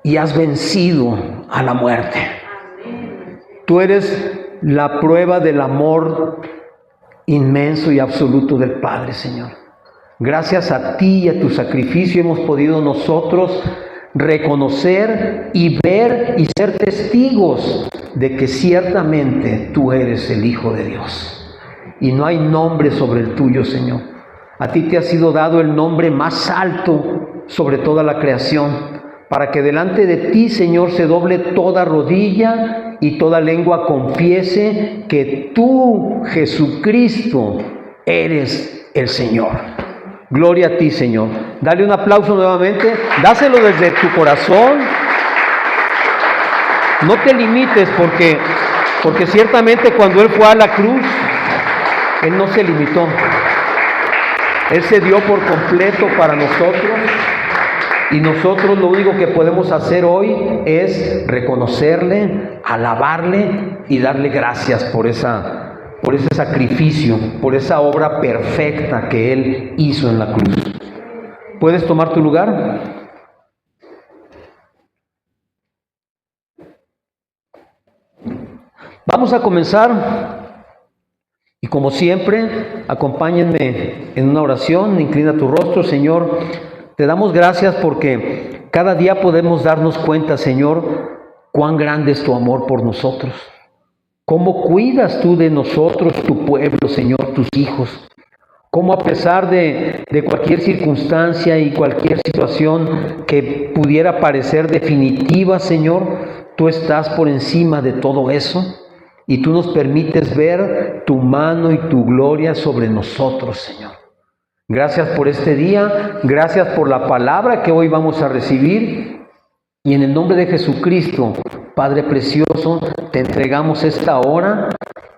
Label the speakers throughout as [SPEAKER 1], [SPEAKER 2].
[SPEAKER 1] y has vencido a la muerte. Tú eres la prueba del amor inmenso y absoluto del Padre, Señor. Gracias a ti y a tu sacrificio hemos podido nosotros reconocer y ver y ser testigos de que ciertamente tú eres el Hijo de Dios. Y no hay nombre sobre el tuyo, Señor. A ti te ha sido dado el nombre más alto sobre toda la creación, para que delante de ti, Señor, se doble toda rodilla y toda lengua confiese que tú, Jesucristo, eres el Señor. Gloria a ti, Señor. Dale un aplauso nuevamente. Dáselo desde tu corazón. No te limites porque ciertamente cuando Él fue a la cruz, Él no se limitó. Él se dio por completo para nosotros. Y nosotros lo único que podemos hacer hoy es reconocerle, alabarle y darle gracias por ese sacrificio, por esa obra perfecta que Él hizo en la cruz. ¿Puedes tomar tu lugar? Vamos a comenzar y como siempre, acompáñenme en una oración. Inclina tu rostro. Señor, te damos gracias porque cada día podemos darnos cuenta, Señor, cuán grande es tu amor por nosotros. Cómo cuidas tú de nosotros, tu pueblo, Señor, tus hijos. Cómo a pesar de cualquier circunstancia y cualquier situación que pudiera parecer definitiva, Señor, tú estás por encima de todo eso y tú nos permites ver tu mano y tu gloria sobre nosotros, Señor. Gracias por este día, gracias por la palabra que hoy vamos a recibir y en el nombre de Jesucristo, Padre precioso, te entregamos esta hora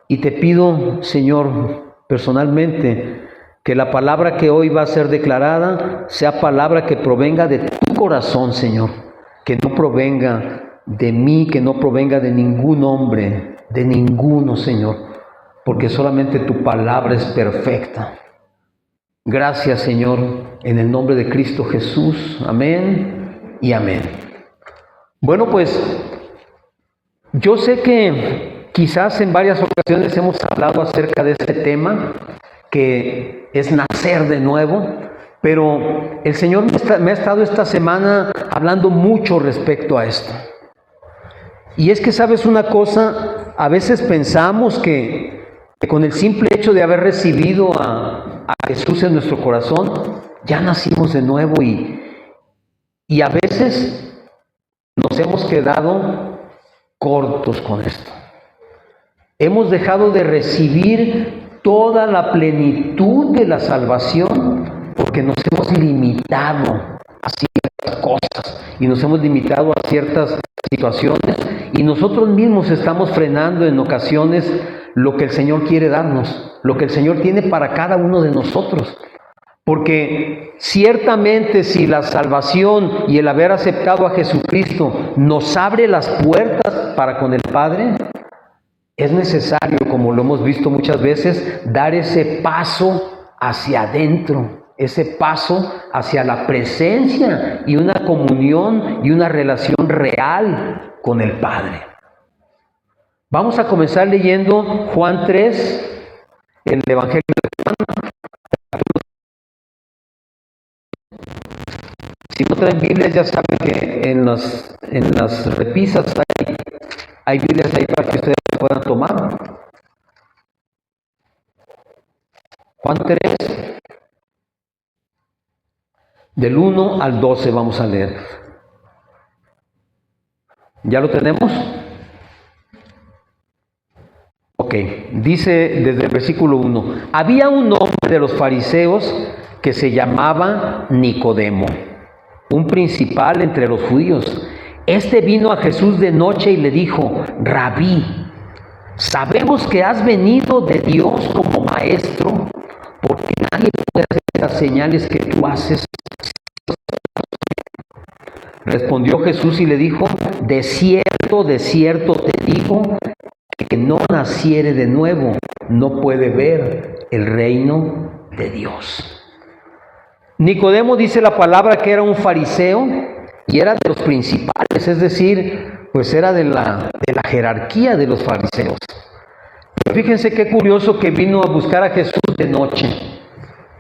[SPEAKER 1] y te pido, Señor, personalmente, que la palabra que hoy va a ser declarada sea palabra que provenga de tu corazón, Señor, que no provenga de mí, que no provenga de ningún hombre, de ninguno, Señor, porque solamente tu palabra es perfecta. Gracias, Señor, en el nombre de Cristo Jesús. Amén y amén. Bueno, pues yo sé que quizás en varias ocasiones hemos hablado acerca de este tema, que es nacer de nuevo, pero el Señor me ha estado esta semana hablando mucho respecto a esto. Y es que, ¿sabes una cosa? A veces pensamos que con el simple hecho de haber recibido a Jesús en nuestro corazón, ya nacimos de nuevo y a veces nos hemos quedado cortos con esto. Hemos dejado de recibir toda la plenitud de la salvación porque nos hemos limitado a ciertas cosas y nos hemos limitado a ciertas situaciones y nosotros mismos estamos frenando en ocasiones lo que el Señor quiere darnos, lo que el Señor tiene para cada uno de nosotros. Porque ciertamente si la salvación y el haber aceptado a Jesucristo nos abre las puertas para con el Padre, es necesario, como lo hemos visto muchas veces, dar ese paso hacia adentro, ese paso hacia la presencia y una comunión y una relación real con el Padre. Vamos a comenzar leyendo Juan 3, el Evangelio de Juan. Si no traen Biblias, ya saben que en las repisas hay Biblias ahí para que ustedes puedan tomar. Juan 3, del 1 al 12 vamos a leer. ¿Ya lo tenemos? Ok, dice desde el versículo 1. Había un hombre de los fariseos que se llamaba Nicodemo, un principal entre los judíos. Este vino a Jesús de noche y le dijo: Rabí, sabemos que has venido de Dios como maestro, porque nadie puede hacer las señales que tú haces. Respondió Jesús y le dijo: de cierto te digo, que no naciere de nuevo, no puede ver el reino de Dios. Nicodemo, dice la palabra, que era un fariseo, y era de los principales, es decir, pues era de la jerarquía de los fariseos. Pero fíjense qué curioso que vino a buscar a Jesús de noche.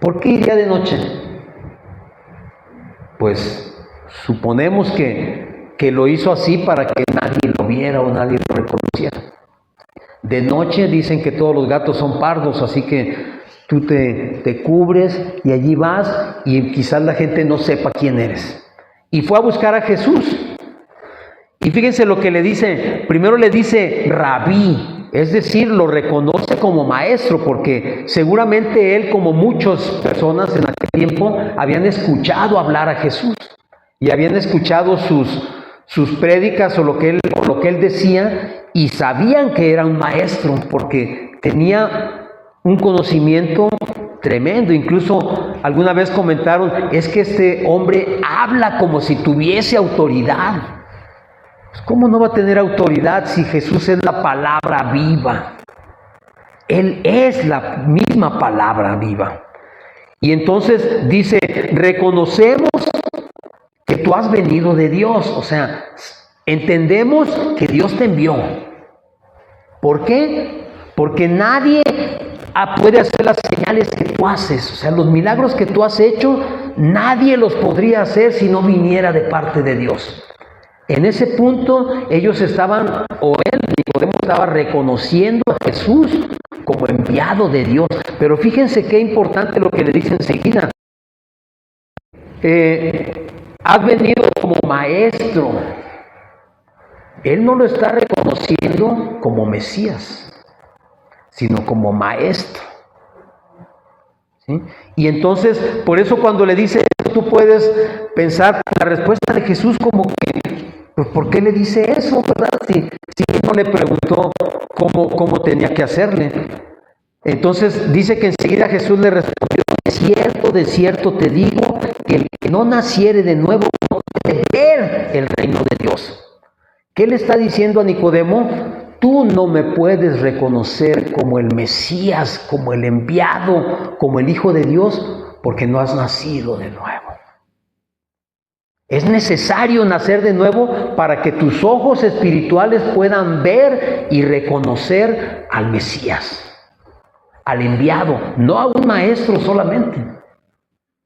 [SPEAKER 1] ¿Por qué iría de noche? Pues suponemos que lo hizo así para que nadie lo viera o nadie lo reconociera. De noche dicen que todos los gatos son pardos, así que tú te cubres y allí vas y quizás la gente no sepa quién eres. Y fue a buscar a Jesús. Y fíjense lo que le dice. Primero le dice rabí, es decir, lo reconoce como maestro, porque seguramente él, como muchas personas en aquel tiempo, habían escuchado hablar a Jesús y habían escuchado sus prédicas o lo que él decía, y sabían que era un maestro porque tenía un conocimiento tremendo. Incluso alguna vez comentaron, es que este hombre habla como si tuviese autoridad. Pues, ¿cómo no va a tener autoridad si Jesús es la palabra viva? Él es la misma palabra viva. Y entonces dice, reconocemos que tú has venido de Dios. O sea, entendemos que Dios te envió. ¿Por qué? Porque nadie puede hacer las señales que tú haces. O sea, los milagros que tú has hecho, nadie los podría hacer si no viniera de parte de Dios. En ese punto, ellos estaban, o él, Nicodemo, estaba reconociendo a Jesús como enviado de Dios. Pero fíjense qué importante lo que le dice enseguida. Has venido como maestro. Él no lo está reconociendo como Mesías, sino como maestro. ¿Sí? Y entonces, por eso cuando le dice eso, tú puedes pensar la respuesta de Jesús como que, pues, ¿por qué le dice eso, verdad? Si él no le preguntó cómo tenía que hacerle. Entonces dice que enseguida Jesús le respondió, de cierto te digo, que el que no naciere de nuevo no puede ver el reino de Dios. ¿Qué le está diciendo a Nicodemo? Tú no me puedes reconocer como el Mesías, como el enviado, como el Hijo de Dios, porque no has nacido de nuevo. Es necesario nacer de nuevo para que tus ojos espirituales puedan ver y reconocer al Mesías, al enviado, no a un maestro solamente,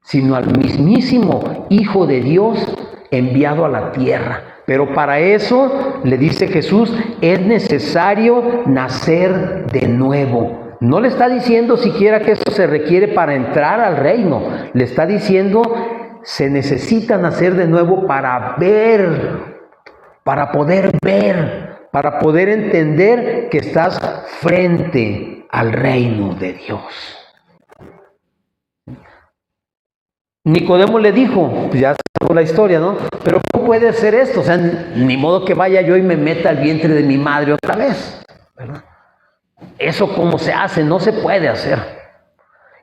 [SPEAKER 1] sino al mismísimo Hijo de Dios enviado a la tierra. Pero para eso, le dice Jesús, es necesario nacer de nuevo. No le está diciendo siquiera que eso se requiere para entrar al reino. Le está diciendo, se necesita nacer de nuevo para ver, para poder ver, para poder entender que estás frente al reino de Dios. Nicodemo le dijo, pues ya sabemos la historia, ¿no? Pero ¿cómo puede ser esto? O sea, ni modo que vaya yo y me meta al vientre de mi madre otra vez, ¿verdad? Eso cómo se hace, no se puede hacer.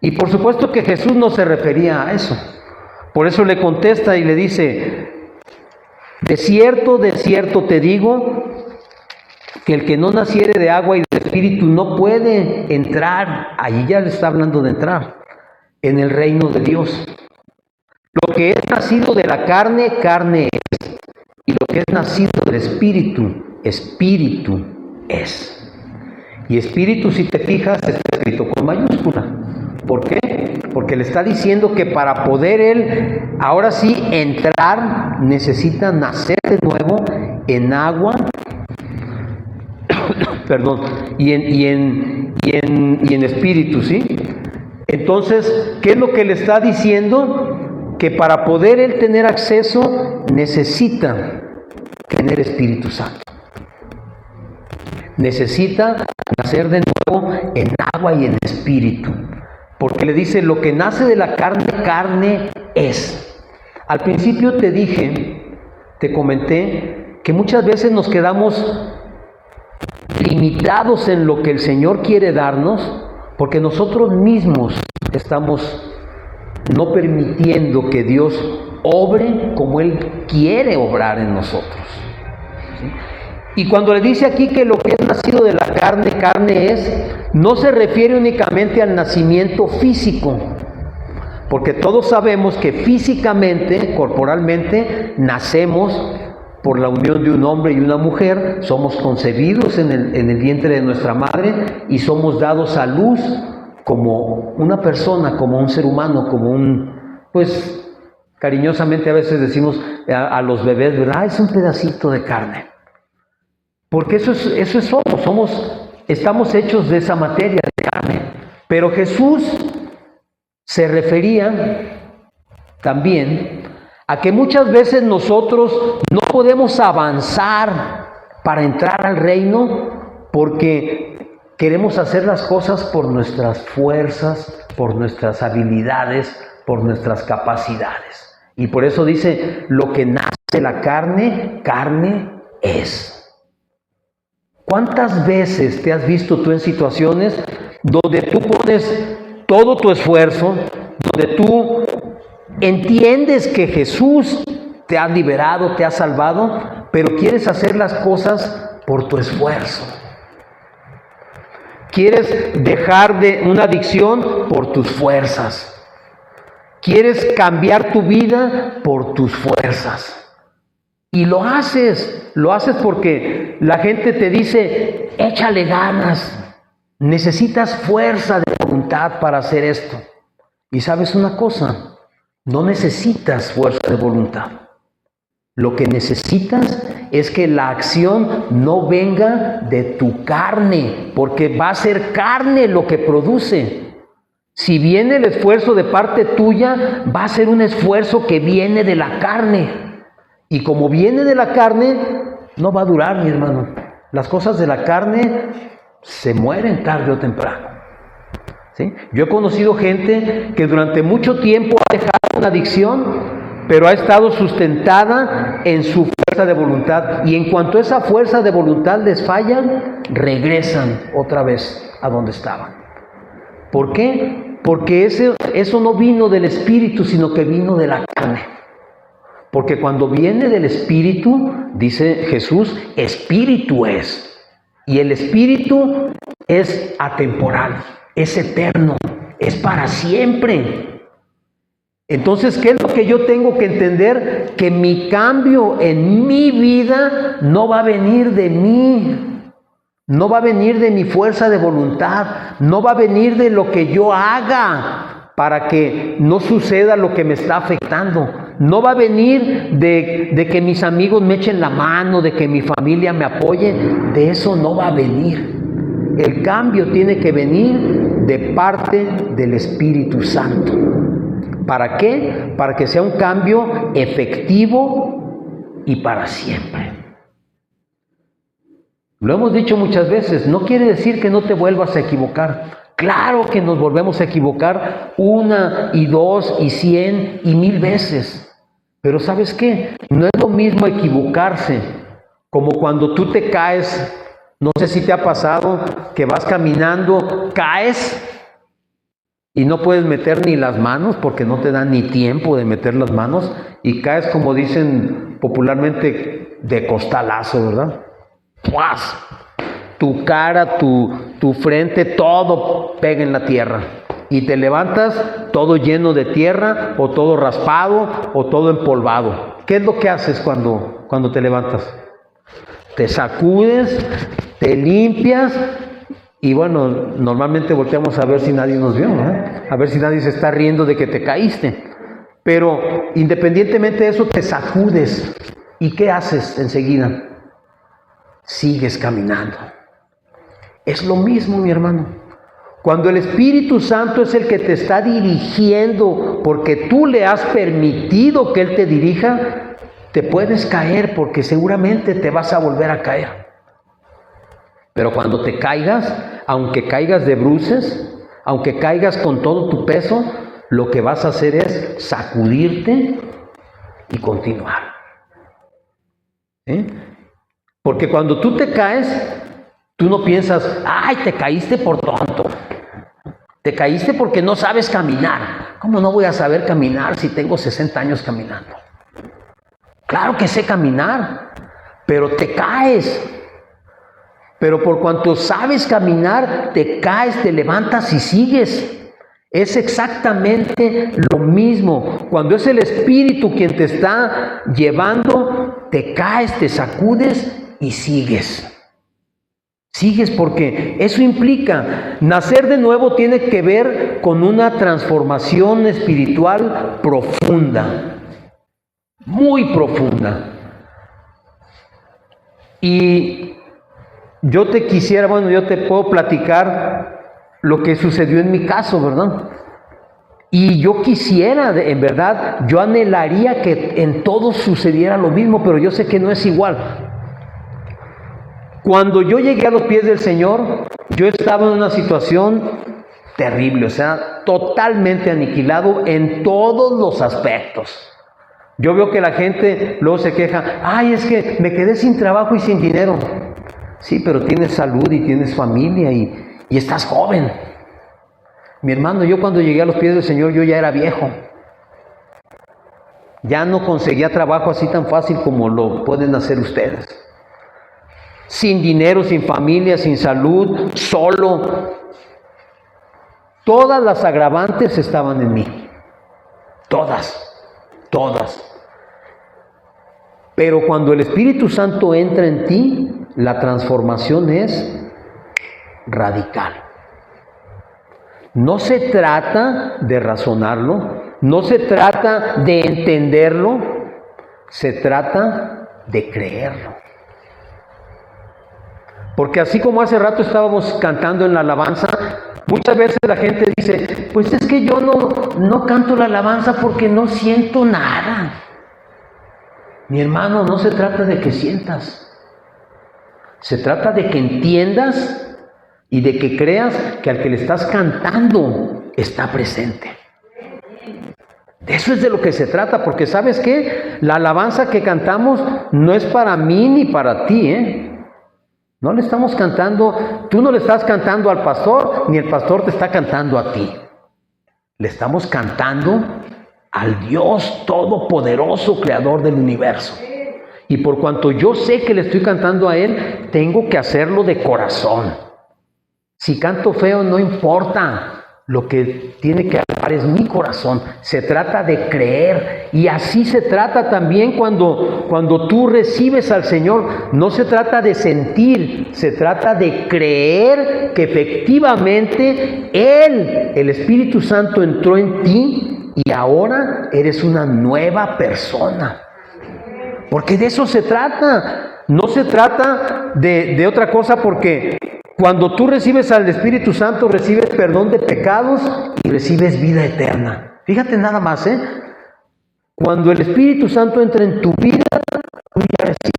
[SPEAKER 1] Y por supuesto que Jesús no se refería a eso. Por eso le contesta y le dice, de cierto te digo, que el que no naciere de agua y de espíritu no puede entrar, allí ya le está hablando de entrar, en el reino de Dios. Lo que es nacido de la carne, carne es. Y lo que es nacido del espíritu, espíritu es. Y espíritu, si te fijas, está escrito con mayúscula. ¿Por qué? Porque le está diciendo que para poder él, ahora sí, entrar, necesita nacer de nuevo en agua, perdón, y en espíritu, ¿sí? Entonces, ¿qué es lo que le está diciendo? Que para poder él tener acceso, necesita tener Espíritu Santo. Necesita nacer de nuevo en agua y en espíritu. Porque le dice, lo que nace de la carne, carne es. Al principio te comenté, que muchas veces nos quedamos limitados en lo que el Señor quiere darnos, porque nosotros mismos estamos no permitiendo que Dios obre como Él quiere obrar en nosotros. ¿Sí? Y cuando le dice aquí que lo que es nacido de la carne, carne es, no se refiere únicamente al nacimiento físico, Porque todos sabemos que físicamente, corporalmente, nacemos por la unión de un hombre y una mujer, somos concebidos en el vientre de nuestra madre y somos dados a luz como una persona, como un ser humano, como pues cariñosamente a veces decimos a los bebés, ¿verdad? Es un pedacito de carne. Porque eso es estamos hechos de esa materia, de carne. Pero Jesús se refería también a que muchas veces nosotros no podemos avanzar para entrar al reino porque queremos hacer las cosas por nuestras fuerzas, por nuestras habilidades, por nuestras capacidades. Y por eso dice, lo que nace de la carne, carne es. ¿Cuántas veces te has visto tú en situaciones donde tú pones todo tu esfuerzo, donde tú entiendes que Jesús te ha liberado, te ha salvado, pero quieres hacer las cosas por tu esfuerzo? Quieres dejar de una adicción por tus fuerzas. Quieres cambiar tu vida por tus fuerzas. Y lo haces porque la gente te dice, échale ganas, necesitas fuerza de voluntad para hacer esto. Y sabes una cosa, no necesitas fuerza de voluntad. Lo que necesitas es que la acción no venga de tu carne, porque va a ser carne lo que produce. Si viene el esfuerzo de parte tuya, va a ser un esfuerzo que viene de la carne. Y como viene de la carne, no va a durar, mi hermano. Las cosas de la carne se mueren tarde o temprano. ¿Sí? Yo he conocido gente que durante mucho tiempo ha dejado una adicción, pero ha estado sustentada en su fuerza de voluntad. Y en cuanto esa fuerza de voluntad les falla, regresan otra vez a donde estaban. ¿Por qué? Porque eso no vino del Espíritu, sino que vino de la carne. Porque cuando viene del Espíritu, dice Jesús, Espíritu es. Y el Espíritu es atemporal, es eterno, es para siempre. Entonces, ¿qué es lo que yo tengo que entender? Que mi cambio en mi vida no va a venir de mí. No va a venir de mi fuerza de voluntad. No va a venir de lo que yo haga para que no suceda lo que me está afectando. No va a venir de que mis amigos me echen la mano, de que mi familia me apoye. De eso no va a venir. El cambio tiene que venir de parte del Espíritu Santo. ¿Para qué? Para que sea un cambio efectivo y para siempre. Lo hemos dicho muchas veces, no quiere decir que no te vuelvas a equivocar. Claro que nos volvemos a equivocar 1 y 2 y 100 y 1000 veces. Pero ¿sabes qué? No es lo mismo equivocarse como cuando tú te caes. No sé si te ha pasado que vas caminando, caes y no puedes meter ni las manos porque no te dan ni tiempo de meter las manos y caes, como dicen popularmente, de costalazo, ¿verdad? ¡Puas! Tu cara, tu frente, todo pega en la tierra. Y te levantas todo lleno de tierra, o todo raspado, o todo empolvado. ¿Qué es lo que haces cuando te levantas? Te sacudes, te limpias, y bueno, normalmente volteamos a ver si nadie nos vio, ¿eh? A ver si nadie se está riendo de que te caíste. Pero independientemente de eso, te sacudes. ¿Y qué haces enseguida? Sigues caminando. Es lo mismo, mi hermano. Cuando el Espíritu Santo es el que te está dirigiendo porque tú le has permitido que Él te dirija, te puedes caer porque seguramente te vas a volver a caer. Pero cuando te caigas, aunque caigas de bruces, aunque caigas con todo tu peso, lo que vas a hacer es sacudirte y continuar. Porque cuando tú te caes, tú no piensas, ay, te caíste por tonto. Te caíste porque no sabes caminar. ¿Cómo no voy a saber caminar si tengo 60 años caminando? Claro que sé caminar, pero te caes. Pero por cuanto sabes caminar, te caes, te levantas y sigues. Es exactamente lo mismo. Cuando es el Espíritu quien te está llevando, te caes, te sacudes y sigues. Sigues porque eso implica, nacer de nuevo tiene que ver con una transformación espiritual profunda, muy profunda. Y yo te puedo platicar lo que sucedió en mi caso, ¿verdad? Y yo quisiera, en verdad, yo anhelaría que en todos sucediera lo mismo, pero yo sé que no es igual. Cuando yo llegué a los pies del Señor, yo estaba en una situación terrible, o sea, totalmente aniquilado en todos los aspectos. Yo veo que la gente luego se queja, ay, es que me quedé sin trabajo y sin dinero. Sí, pero tienes salud y tienes familia y estás joven. Mi hermano, yo cuando llegué a los pies del Señor, yo ya era viejo. Ya no conseguía trabajo así tan fácil como lo pueden hacer ustedes. Sin dinero, sin familia, sin salud, solo. Todas las agravantes estaban en mí. Todas. Pero cuando el Espíritu Santo entra en ti, la transformación es radical. No se trata de razonarlo, no se trata de entenderlo, se trata de creerlo. Porque así como hace rato estábamos cantando en la alabanza, muchas veces la gente dice, pues es que yo no canto la alabanza porque no siento nada. Mi hermano, no se trata de que sientas. Se trata de que entiendas y de que creas que al que le estás cantando está presente. De eso es de lo que se trata, porque ¿sabes qué? La alabanza que cantamos no es para mí ni para ti, No le estamos cantando, tú no le estás cantando al pastor, ni el pastor te está cantando a ti. Le estamos cantando al Dios Todopoderoso, Creador del universo. Y por cuanto yo sé que le estoy cantando a Él, tengo que hacerlo de corazón. Si canto feo, no importa. Lo que tiene que hablar es mi corazón. Se trata de creer. Y así se trata también cuando tú recibes al Señor. No se trata de sentir, se trata de creer que efectivamente Él, el Espíritu Santo, entró en ti y ahora eres una nueva persona. Porque de eso se trata. No se trata de otra cosa, porque cuando tú recibes al Espíritu Santo, recibes perdón de pecados y recibes vida eterna. Fíjate nada más, Cuando el Espíritu Santo entra en tu vida, tú ya recibes.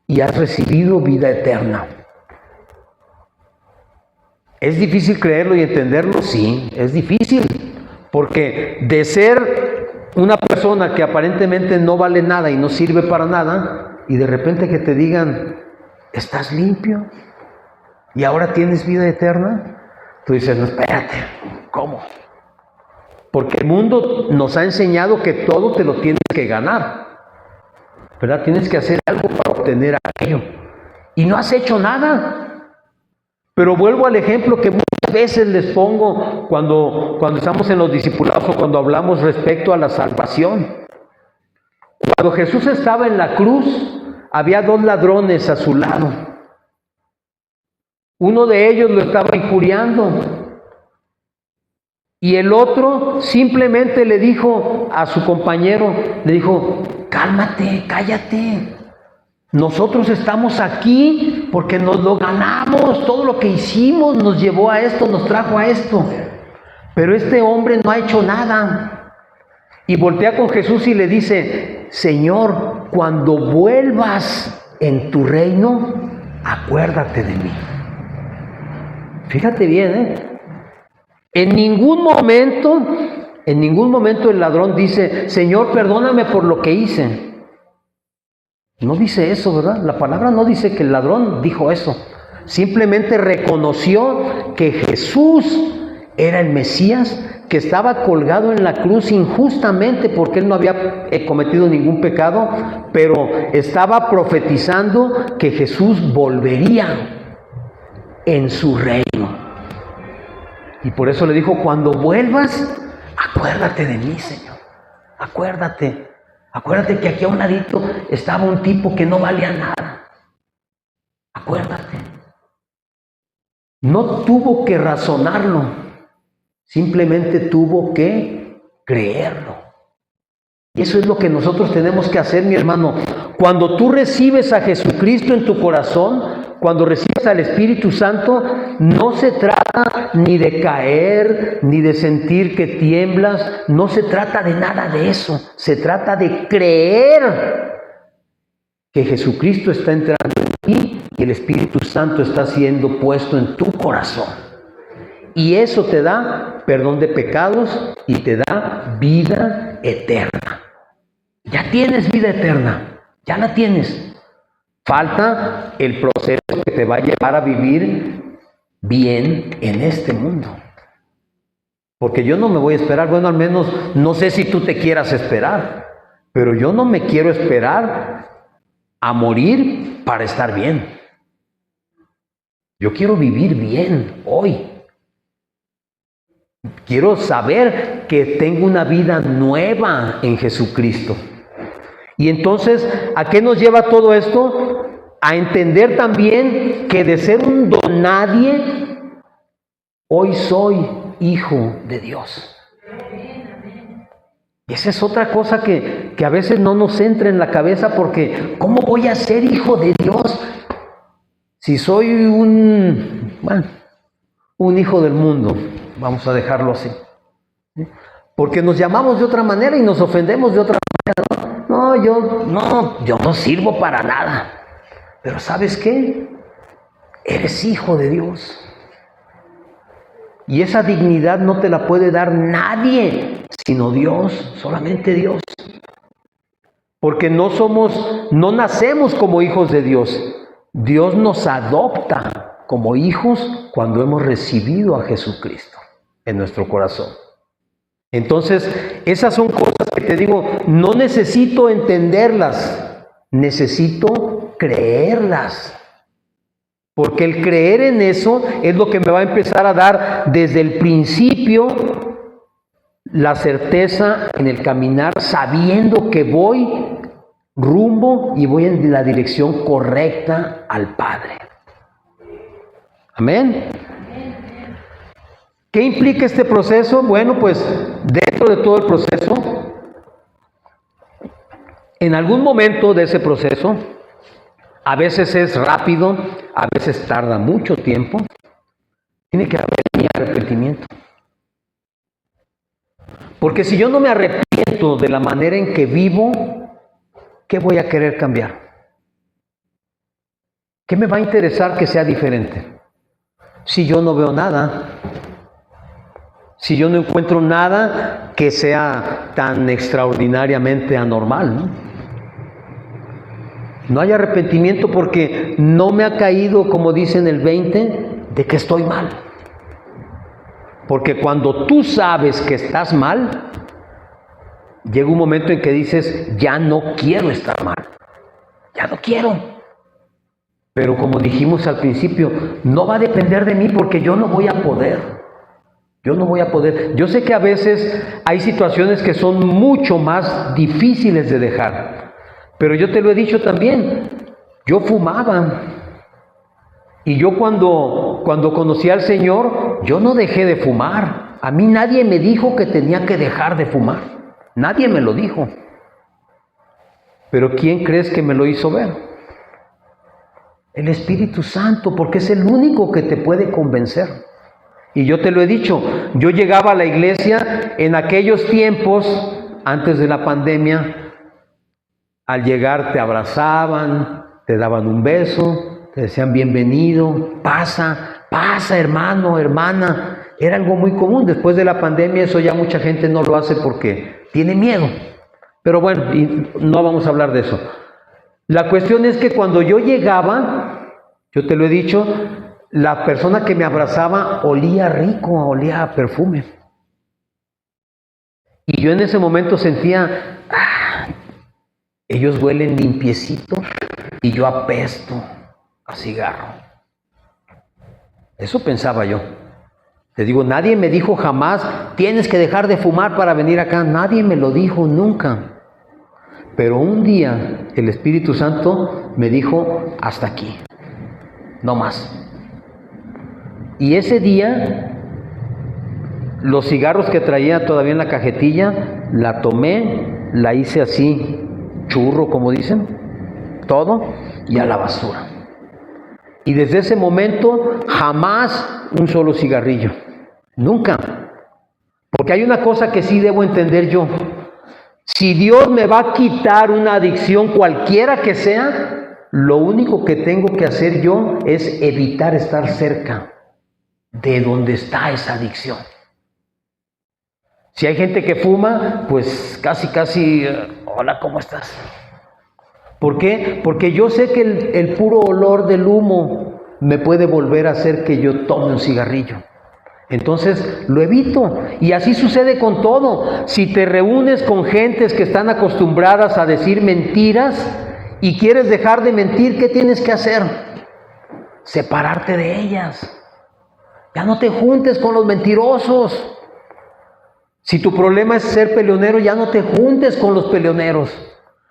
[SPEAKER 1] Y has recibido vida eterna. ¿Es difícil creerlo y entenderlo? Sí, es difícil. Porque de ser una persona que aparentemente no vale nada y no sirve para nada, y de repente que te digan, estás limpio y ahora tienes vida eterna, tú dices, no, espérate, ¿cómo? Porque el mundo nos ha enseñado que todo te lo tienes que ganar, ¿verdad? Tienes que hacer algo para obtener aquello y no has hecho nada. Pero vuelvo al ejemplo que muchas veces les pongo cuando estamos en los discipulados o cuando hablamos respecto a la salvación. Cuando Jesús estaba en la cruz, había dos ladrones a su lado. Uno de ellos lo estaba injuriando y el otro simplemente le dijo a su compañero, le dijo, cálmate, cállate. Nosotros estamos aquí porque nos lo ganamos, todo lo que hicimos nos llevó a esto, nos trajo a esto. Pero este hombre no ha hecho nada. Y voltea con Jesús y le dice, Señor, cuando vuelvas en tu reino, acuérdate de mí. Fíjate bien, En ningún momento el ladrón dice, Señor, perdóname por lo que hice. No dice eso, ¿verdad? La palabra no dice que el ladrón dijo eso. Simplemente reconoció que Jesús era el Mesías, que estaba colgado en la cruz injustamente porque él no había cometido ningún pecado, pero estaba profetizando que Jesús volvería. en su reino. Y por eso le dijo, cuando vuelvas, acuérdate de mí, Señor. Acuérdate. Acuérdate que aquí a un ladito estaba un tipo que no valía nada. Acuérdate. No tuvo que razonarlo, simplemente tuvo que creerlo. Y eso es lo que nosotros tenemos que hacer, mi hermano. Cuando tú recibes a Jesucristo en tu corazón, cuando recibes al Espíritu Santo, no se trata ni de caer, ni de sentir que tiemblas, no se trata de nada de eso. Se trata de creer que Jesucristo está entrando en ti y el Espíritu Santo está siendo puesto en tu corazón. Y eso te da perdón de pecados y te da vida eterna. Ya tienes vida eterna, ya la tienes. Falta el proceso que te va a llevar a vivir bien en este mundo. Porque yo no me voy a esperar, bueno, al menos no sé si tú te quieras esperar, pero yo no me quiero esperar a morir para estar bien. Yo quiero vivir bien hoy. Quiero saber que tengo una vida nueva en Jesucristo. Y entonces, ¿a qué nos lleva todo esto? A entender también que de ser un donadie, hoy soy hijo de Dios. Y esa es otra cosa que a veces no nos entra en la cabeza, porque ¿cómo voy a ser hijo de Dios si soy un hijo del mundo? Vamos a dejarlo así. Porque nos llamamos de otra manera y nos ofendemos de otra manera. Yo no sirvo para nada. Pero ¿sabes qué? Eres hijo de Dios. Y esa dignidad no te la puede dar nadie, sino Dios, solamente Dios. Porque no nacemos como hijos de Dios. Dios nos adopta como hijos cuando hemos recibido a Jesucristo en nuestro corazón. Entonces, esas son cosas que te digo, no necesito entenderlas, necesito creerlas. Porque el creer en eso es lo que me va a empezar a dar desde el principio la certeza en el caminar, sabiendo que voy rumbo y voy en la dirección correcta al Padre. Amén. ¿Qué implica este proceso? Bueno, pues dentro de todo el proceso, en algún momento de ese proceso, a veces es rápido, a veces tarda mucho tiempo, tiene que haber mi arrepentimiento. Porque si yo no me arrepiento de la manera en que vivo, ¿qué voy a querer cambiar? ¿Qué me va a interesar que sea diferente? Si yo no veo nada, si yo no encuentro nada que sea tan extraordinariamente anormal, ¿no? No hay arrepentimiento porque no me ha caído, como dice en el 20, de que estoy mal. Porque cuando tú sabes que estás mal, llega un momento en que dices, ya no quiero estar mal. Ya no quiero. Pero como dijimos al principio, no va a depender de mí porque yo no voy a poder. Yo no voy a poder. Yo sé que a veces hay situaciones que son mucho más difíciles de dejar. Pero yo te lo he dicho también, yo fumaba. Y yo cuando conocí al Señor, yo no dejé de fumar. A mí nadie me dijo que tenía que dejar de fumar. Nadie me lo dijo. Pero ¿quién crees que me lo hizo ver? El Espíritu Santo, porque es el único que te puede convencer. Y yo te lo he dicho, yo llegaba a la iglesia en aquellos tiempos, antes de la pandemia. Al llegar te abrazaban, te daban un beso, te decían bienvenido, pasa hermano, hermana. Era algo muy común. Después de la pandemia eso ya mucha gente no lo hace porque tiene miedo. Pero bueno, y no vamos a hablar de eso. La cuestión es que cuando yo llegaba, yo te lo he dicho, la persona que me abrazaba olía rico, olía a perfume. Y yo en ese momento sentía, ellos huelen limpiecito y yo apesto a cigarro. Eso pensaba yo. Te digo, nadie me dijo jamás, tienes que dejar de fumar para venir acá. Nadie me lo dijo nunca. Pero un día el Espíritu Santo me dijo, hasta aquí, no más. Y ese día, los cigarros que traía todavía en la cajetilla, la tomé, la hice así, churro, como dicen, todo, y a la basura. Y desde ese momento, jamás un solo cigarrillo. Nunca. Porque hay una cosa que sí debo entender yo. Si Dios me va a quitar una adicción, cualquiera que sea, lo único que tengo que hacer yo es evitar estar cerca de donde está esa adicción. Si hay gente que fuma, pues casi, hola, ¿cómo estás? ¿Por qué? Porque yo sé que el puro olor del humo me puede volver a hacer que yo tome un cigarrillo. Entonces lo evito. Y así sucede con todo. Si te reúnes con gentes que están acostumbradas a decir mentiras y quieres dejar de mentir, ¿qué tienes que hacer? Separarte de ellas. Ya no te juntes con los mentirosos. Si tu problema es ser peleonero, ya no te juntes con los peleoneros.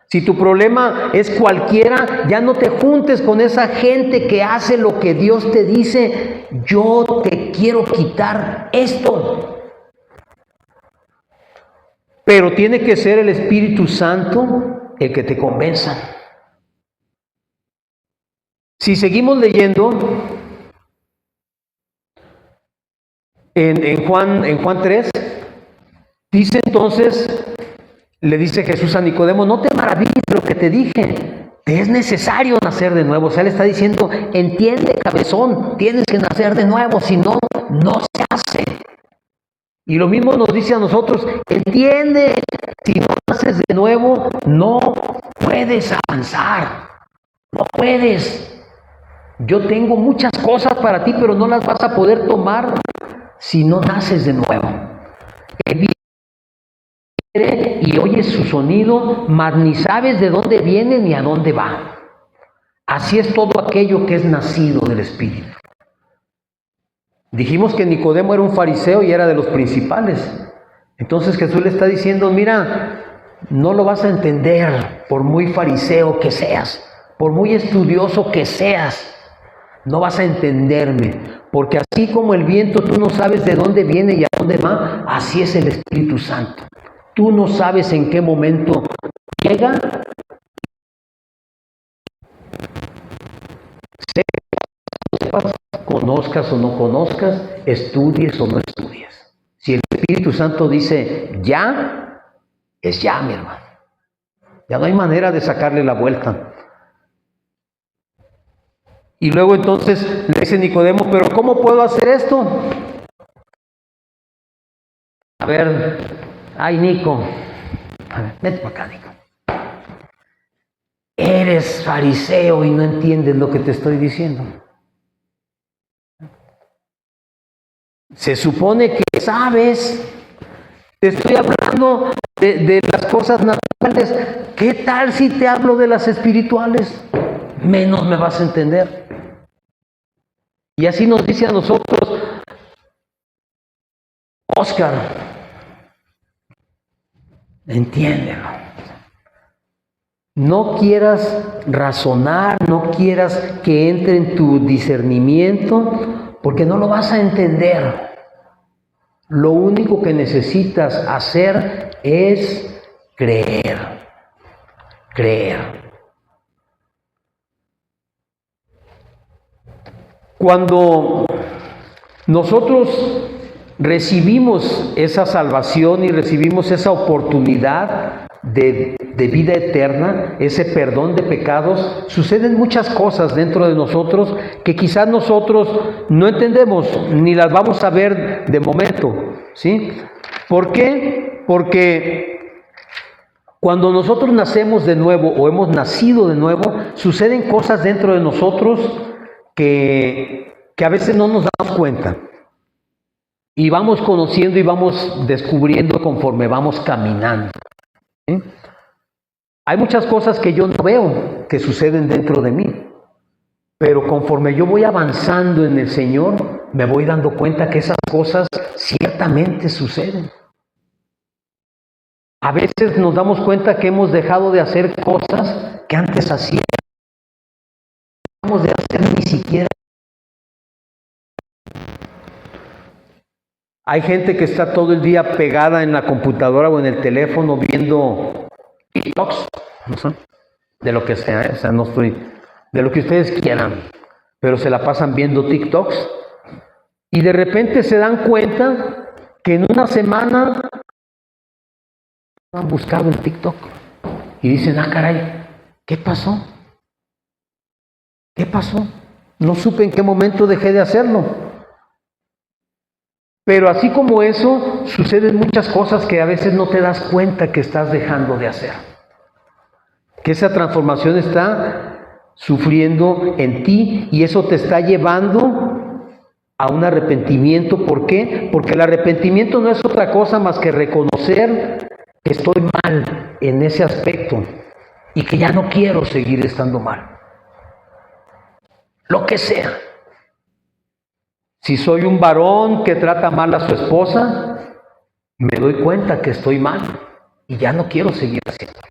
[SPEAKER 1] Si tu problema es cualquiera, ya no te juntes con esa gente que hace lo que Dios te dice. Yo te quiero quitar esto. Pero tiene que ser el Espíritu Santo el que te convenza. Si seguimos leyendo en Juan 3, dice entonces, le dice Jesús a Nicodemo, no te maravilles de lo que te dije, te es necesario nacer de nuevo. O sea, le está diciendo, entiende, cabezón, tienes que nacer de nuevo, si no, no se hace. Y lo mismo nos dice a nosotros, entiende, si no naces de nuevo, no puedes avanzar, no puedes. Yo tengo muchas cosas para ti, pero no las vas a poder tomar si no naces de nuevo. Y oyes su sonido, mas ni sabes de dónde viene ni a dónde va. Así es todo aquello que es nacido del Espíritu. Dijimos que Nicodemo era un fariseo y era de los principales. Entonces Jesús le está diciendo, mira, no lo vas a entender por muy fariseo que seas, por muy estudioso que seas, no vas a entenderme, porque así como el viento tú no sabes de dónde viene y a dónde va, así es el Espíritu Santo. Tú no sabes en qué momento llega. Sepas, conozcas o no conozcas, estudies o no estudies. Si el Espíritu Santo dice ya, es ya, mi hermano. Ya no hay manera de sacarle la vuelta. Y luego entonces le dice Nicodemo, pero ¿cómo puedo hacer esto? A ver, ay Nico, a ver, vete para acá, Nico. Eres fariseo y no entiendes lo que te estoy diciendo. Se supone que sabes, te estoy hablando de las cosas naturales. ¿Qué tal si te hablo de las espirituales? Menos me vas a entender. Y así nos dice a nosotros, Óscar, entiéndelo. No quieras razonar, no quieras que entre en tu discernimiento, porque no lo vas a entender. Lo único que necesitas hacer es creer. Creer. Cuando nosotros recibimos esa salvación y recibimos esa oportunidad de vida eterna, ese perdón de pecados, suceden muchas cosas dentro de nosotros que quizás nosotros no entendemos ni las vamos a ver de momento, ¿sí? ¿Por qué? Porque cuando nosotros nacemos de nuevo o hemos nacido de nuevo, suceden cosas dentro de nosotros que a veces no nos damos cuenta. Y vamos conociendo y vamos descubriendo conforme vamos caminando. ¿Sí? Hay muchas cosas que yo no veo que suceden dentro de mí, pero conforme yo voy avanzando en el Señor, me voy dando cuenta que esas cosas ciertamente suceden. A veces nos damos cuenta que hemos dejado de hacer cosas que antes hacíamos. Dejamos de hacer ni siquiera. Hay gente que está todo el día pegada en la computadora o en el teléfono viendo TikToks, no sé, de lo que sea, o sea, no estoy, de lo que ustedes quieran, pero se la pasan viendo TikToks y de repente se dan cuenta que en una semana han buscado en TikTok y dicen, ah, caray, ¿qué pasó? ¿Qué pasó? No supe en qué momento dejé de hacerlo. Pero así como eso, suceden muchas cosas que a veces no te das cuenta que estás dejando de hacer. Que esa transformación está sufriendo en ti y eso te está llevando a un arrepentimiento. ¿Por qué? Porque el arrepentimiento no es otra cosa más que reconocer que estoy mal en ese aspecto y que ya no quiero seguir estando mal. Lo que sea. Si soy un varón que trata mal a su esposa, me doy cuenta que estoy mal y ya no quiero seguir haciéndolo.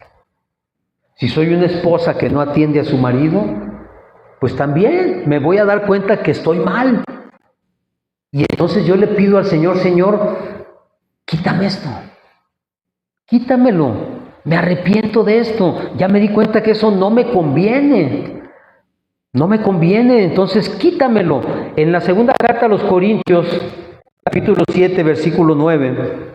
[SPEAKER 1] Si soy una esposa que no atiende a su marido, pues también me voy a dar cuenta que estoy mal. Y entonces yo le pido al Señor, Señor, quítame esto, quítamelo, me arrepiento de esto, ya me di cuenta que eso no me conviene. No me conviene, entonces quítamelo. En la segunda carta a los Corintios, capítulo 7, versículo 9.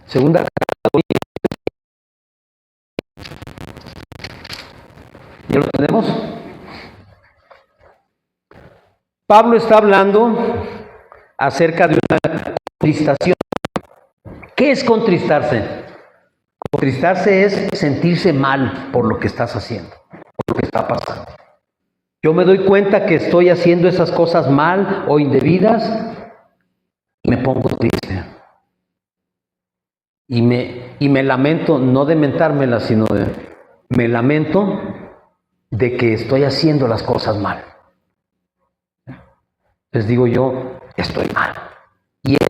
[SPEAKER 1] Segunda carta a los Corintios. ¿Ya lo tenemos? Pablo está hablando acerca de una contristación. ¿Qué es contristarse? Contristarse es sentirse mal por lo que estás haciendo, por lo que está pasando. Yo me doy cuenta que estoy haciendo esas cosas mal o indebidas y me pongo triste. Y me lamento, no de mentármelas, sino me lamento de que estoy haciendo las cosas mal. Les digo yo, estoy mal. Y el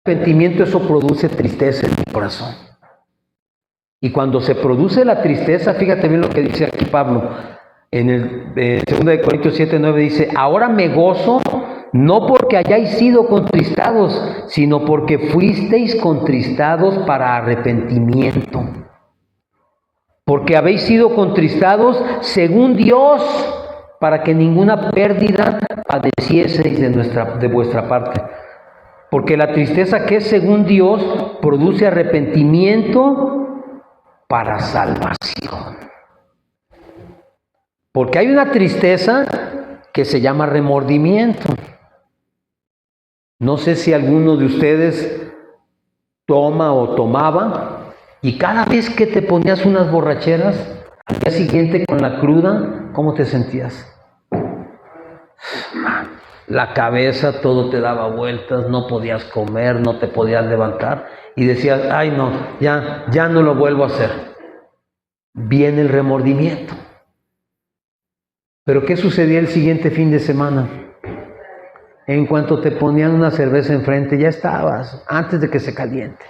[SPEAKER 1] arrepentimiento, eso produce tristeza en mi corazón. Y cuando se produce la tristeza, fíjate bien lo que dice aquí Pablo. En el 2 Corintios 7, 9 dice, ahora me gozo, no porque hayáis sido contristados, sino porque fuisteis contristados para arrepentimiento. Porque habéis sido contristados según Dios, para que ninguna pérdida padecieseis de vuestra parte. Porque la tristeza que es según Dios produce arrepentimiento para salvación. Porque hay una tristeza que se llama remordimiento. No sé si alguno de ustedes toma o tomaba y cada vez que te ponías unas borracheras, al día siguiente con la cruda, ¿cómo te sentías? La cabeza, todo te daba vueltas, no podías comer, no te podías levantar y decías, ay no, ya no lo vuelvo a hacer. Viene el remordimiento. Pero ¿qué sucedía el siguiente fin de semana? En cuanto te ponían una cerveza enfrente, ya estabas, antes de que se caliente.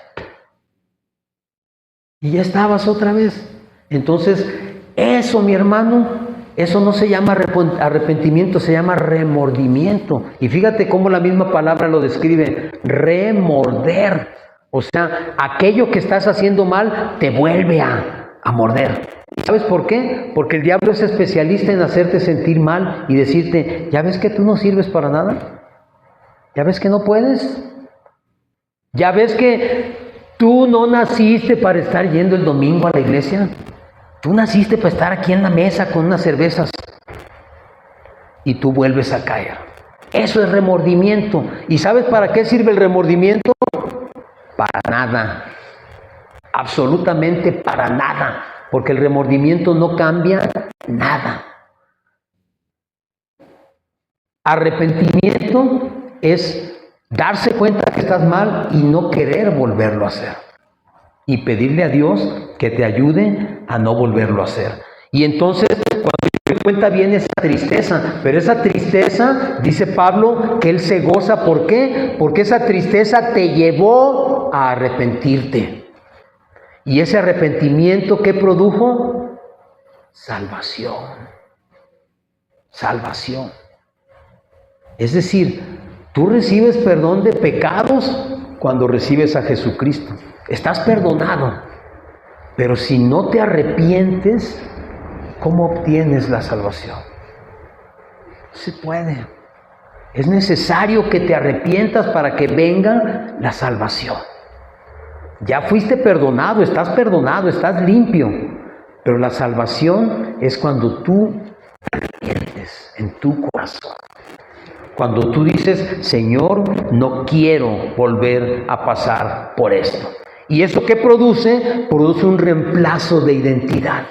[SPEAKER 1] Y ya estabas otra vez. Entonces, eso, mi hermano, eso no se llama arrepentimiento, se llama remordimiento. Y fíjate cómo la misma palabra lo describe, remorder. O sea, aquello que estás haciendo mal te vuelve a morder. ¿Sabes por qué? Porque el diablo es especialista en hacerte sentir mal y decirte, ¿ya ves que tú no sirves para nada? ¿Ya ves que no puedes? ¿Ya ves que tú no naciste para estar yendo el domingo a la iglesia? Tú naciste para estar aquí en la mesa con unas cervezas y tú vuelves a caer. Eso es remordimiento. ¿Y sabes para qué sirve el remordimiento? Para nada. Absolutamente para nada. Porque el remordimiento no cambia nada. Arrepentimiento es darse cuenta que estás mal y no querer volverlo a hacer. Y pedirle a Dios que te ayude a no volverlo a hacer. Y entonces, cuando te cuenta viene esa tristeza, pero esa tristeza, dice Pablo, que él se goza. ¿Por qué? Porque esa tristeza te llevó a arrepentirte. Y ese arrepentimiento, ¿qué produjo? Salvación. Salvación. Es decir, tú recibes perdón de pecados cuando recibes a Jesucristo. Estás perdonado. Pero si no te arrepientes, ¿cómo obtienes la salvación? No se puede. Es necesario que te arrepientas para que venga la salvación. Ya fuiste perdonado, estás limpio. Pero la salvación es cuando tú te arrepientes en tu corazón. Cuando tú dices, Señor, no quiero volver a pasar por esto. ¿Y eso qué produce? Produce un reemplazo de identidad.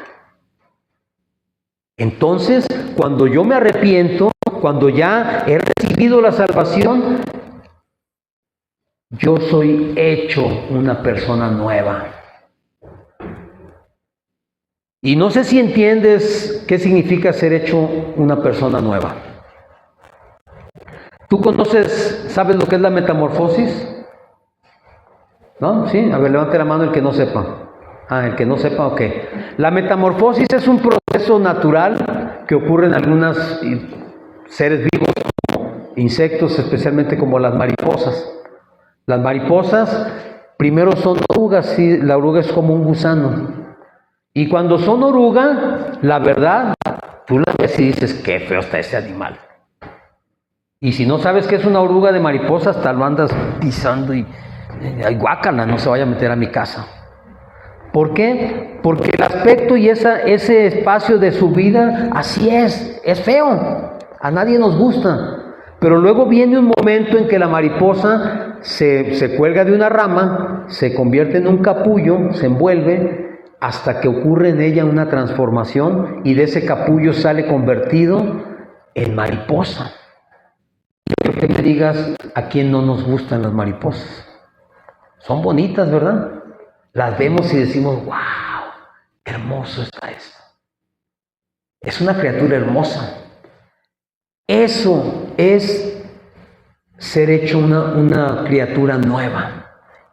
[SPEAKER 1] Entonces, cuando yo me arrepiento, cuando ya he recibido la salvación, yo soy hecho una persona nueva. Y no sé si entiendes qué significa ser hecho una persona nueva. ¿Tú sabes lo que es la metamorfosis? ¿No? ¿Sí? A ver, levante la mano el que no sepa. El que no sepa, ok. La metamorfosis es un proceso natural que ocurre en algunos seres vivos, como insectos, especialmente como las mariposas. Las mariposas primero son orugas, ¿sí? La oruga es como un gusano. Y cuando son oruga, la verdad, tú la ves y dices, qué feo está ese animal. Y si no sabes qué es una oruga de mariposa, hasta lo andas pisando y ay, guácala, no se vaya a meter a mi casa. ¿Por qué? Porque el aspecto y ese espacio de su vida, así es feo. A nadie nos gusta. Pero luego viene un momento en que la mariposa se cuelga de una rama, se convierte en un capullo, se envuelve, hasta que ocurre en ella una transformación y de ese capullo sale convertido en mariposa. Quiero que me digas a quién no nos gustan las mariposas. Son bonitas, ¿verdad? Las vemos y decimos, wow, hermoso está esto. Es una criatura hermosa. Eso es ser hecho una criatura nueva.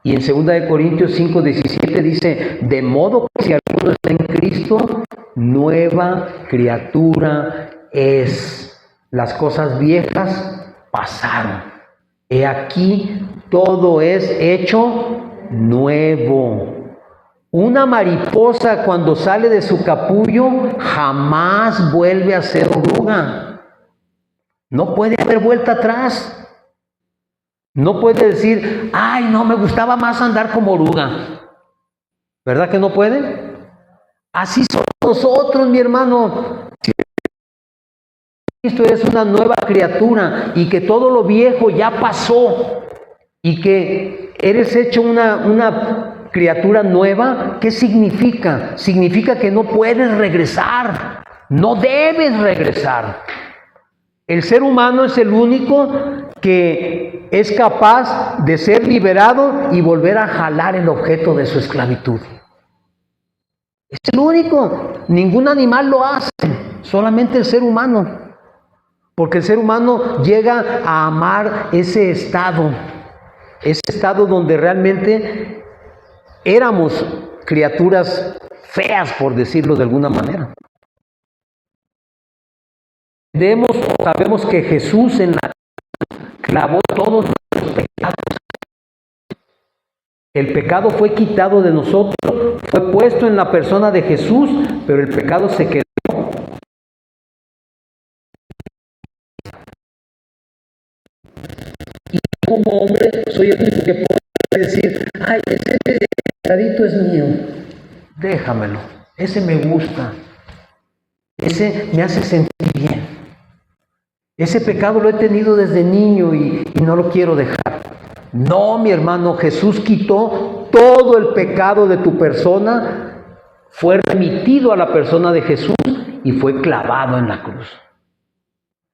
[SPEAKER 1] Y en 2 Corintios 5:17 dice, de modo que si alguno está en Cristo, nueva criatura es. Las cosas viejas pasaron. He aquí, todo es hecho nuevo. Una mariposa cuando sale de su capullo jamás vuelve a ser oruga. No puede haber vuelta atrás. No puede decir, ay, no, me gustaba más andar como oruga. ¿Verdad que no puede? Así somos nosotros, mi hermano. Si Cristo eres una nueva criatura y que todo lo viejo ya pasó y que eres hecho una criatura nueva, ¿qué significa? Significa que no puedes regresar, no debes regresar. El ser humano es el único que es capaz de ser liberado y volver a jalar el objeto de su esclavitud. Es el único. Ningún animal lo hace, solamente el ser humano. Porque el ser humano llega a amar ese estado donde realmente éramos criaturas feas, por decirlo de alguna manera. Sabemos que Jesús en la cruz clavó todos nuestros pecados. El pecado fue quitado de nosotros, fue puesto en la persona de Jesús, pero el pecado se quedó. Y como hombre soy el único que puede decir, ay, ese pecadito es mío, déjamelo, ese me gusta, ese me hace sentir bien. Ese pecado lo he tenido desde niño y no lo quiero dejar. No, mi hermano, Jesús quitó todo el pecado de tu persona, fue remitido a la persona de Jesús y fue clavado en la cruz.